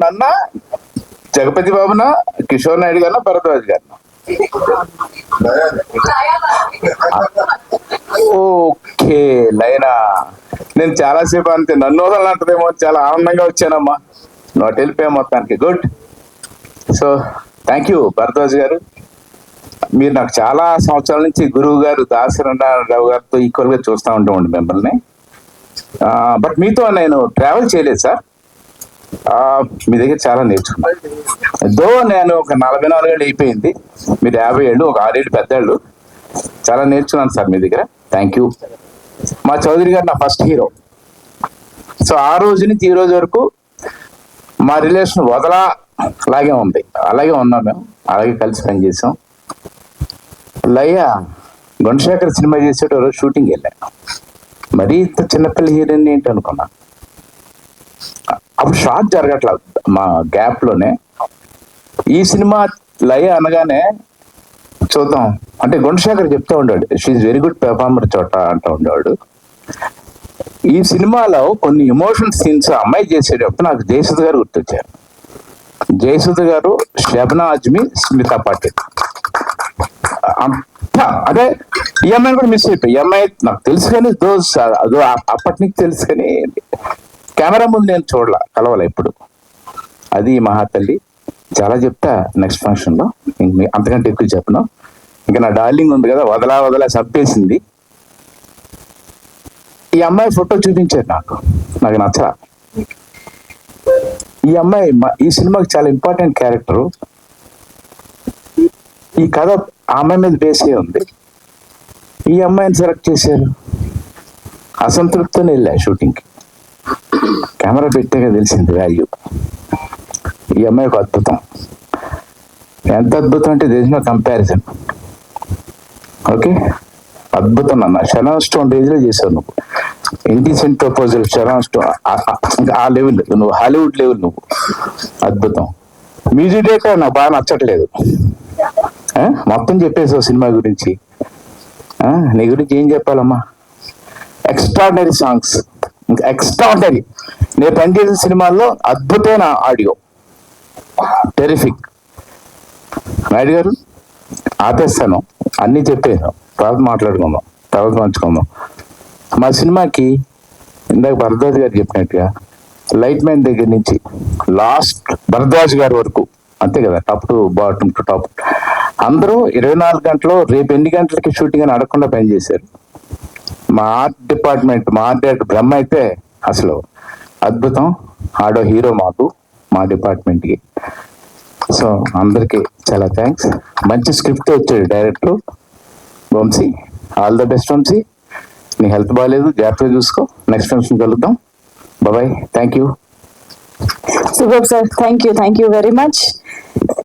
నన్న జగపతి బాబున, కిషోర్ నాయుడు గారిన, భరద్వాజ్ గారిన? ఓకే, లైనా. నేను చాలాసేపు అంతే నన్ను వదలంటదేమో, చాలా ఆనందంగా వచ్చానమ్మా. నోట్ వెళ్ళిపోయా మొత్తానికి. Good. So thank you Bharadwaj గారు. మీరు నాకు చాలా సంవత్సరాల నుంచి గురువు గారు దాసరావు గారితో ఈక్వల్ గా చూస్తూ ఉంటామండి మిమ్మల్ని. బట్ మీతో నేను ట్రావెల్ చేయలేదు సార్. మీ దగ్గర చాలా నేర్చుకున్నాను. దో నేను ఒక 44 ఏళ్ళు అయిపోయింది, మీరు 50 ఏళ్ళు, ఒక 6 ఏళ్ళు పెద్దవాళ్ళు. చాలా నేర్చుకున్నాను సార్ మీ దగ్గర. Thank you. మా చౌదరి గారు నా ఫస్ట్ హీరో. సో ఆ రోజు నుంచి ఈ రోజు వరకు మా రిలేషన్ వదలాగే ఉంది. అలాగే ఉన్నాం మేము, అలాగే కలిసి పనిచేసాం. లయ్య గుణశేఖర్ సినిమా చేసేటప్పుడు షూటింగ్ వెళ్ళాను. మరీ ఇంత చిన్నపిల్ల హీరోయిన్ ఏంటి అనుకున్నా. అప్పుడు షార్ట్ జరగట్లేదు మా గ్యాప్ లోనే. ఈ సినిమా లయ అనగానే చూద్దాం అంటే గుణశేఖర్ చెప్తూ ఉండేవాడు, షీఈ్ వెరీ గుడ్ పెర్ఫార్మర్ చోట అంటూ ఉండేవాడు. ఈ సినిమాలో కొన్ని ఎమోషనల్ సీన్స్ అమ్మాయి చేసేటప్పుడు నాకు జయసుధ గారు గుర్తొచ్చారు. జయసుధ గారు, షబ్నా అజ్మీ, స్మితా పాటిల్. అంటే ఈ అమ్మాయిని కూడా మిస్ అయిపోయి. ఈ అమ్మాయి నాకు తెలుసు కానీ అదో అప్పటి నుంచి తెలుసు కానీ కెమెరా ముందు నేను చూడలా, కలవాల ఎప్పుడు. అది మహాతల్లి. చాలా చెప్తా నెక్స్ట్ ఫంక్షన్ లో, అంతకంటే ఎక్కువ చెప్పను. ఇంకా నా డార్లింగ్ ఉంది కదా, వదలా చంపేసింది. ఈ అమ్మాయి ఫోటో చూపించారు నాకు నచ్చలా. ఈ అమ్మాయి ఈ సినిమాకి చాలా ఇంపార్టెంట్ క్యారెక్టరు. ఈ కథ ఆ అమ్మాయి మీద బేస్ అయి ఉంది. ఈ అమ్మాయిని సెలెక్ట్ చేశారు. అసంతృప్తితోనే వెళ్ళా షూటింగ్కి. కెమెరా పెట్టాక తెలిసింది వాల్యూ. ఈ అమ్మాయి ఒక అద్భుతం. ఎంత అద్భుతం అంటే there is no comparison. Okay, అద్భుతం అన్న. షరాన్ స్టోన్ రేంజ్ లో చేశావు నువ్వు. ఇండిసెంట్ ప్రపోజల్, షరాన్ స్టోన్, ఆ లెవెల్ నువ్వు, హాలీవుడ్ లెవెల్ నువ్వు. అద్భుతం. మ్యూజిక్ డైరెక్టర్ నాకు బాగా నచ్చట్లేదు. మొత్తం చెప్పేసావు సినిమా గురించి. నీ గురించి ఏం చెప్పాలమ్మా. Extraordinary songs, extraordinary. నేను పనిచేసిన సినిమాల్లో అద్భుతమైన ఆడియో, టెరిఫిక్. నాయుడు గారు ఆపేస్తాను, అన్నీ చెప్పాను. తర్వాత మాట్లాడుకుందాం, తర్వాత పంచుకుందాం. మా సినిమాకి ఇందాక భరద్వాజ్ గారు చెప్పినట్టుగా లైట్ మ్యాన్ దగ్గర నుంచి లాస్ట్ భరద్వాజ్ గారి వరకు, అంతే కదా, top to bottom to top, అందరూ 24 గంటలు రేపు ఎన్ని గంటలకి షూటింగ్ అని అడగకుండా పనిచేశారు. మా ఆర్ట్ డిపార్ట్మెంట్, మా ఆర్ట్ డైరెక్టర్ బ్రహ్మ అయితే అసలు అద్భుతం. ఆడో హీరో మాకు, మా డిపార్ట్మెంట్కి. సో అందరికీ చాలా థ్యాంక్స్. మంచి స్క్రిప్ట్ వచ్చాడు director Vamshi. All the best Vamshi. నీ హెల్త్ బాగాలేదు, జాగ్రత్తగా చూసుకో. నెక్స్ట్ ఫంక్షన్ కలుద్దాం. Bye. Thank you. Superb sir, thank you very much.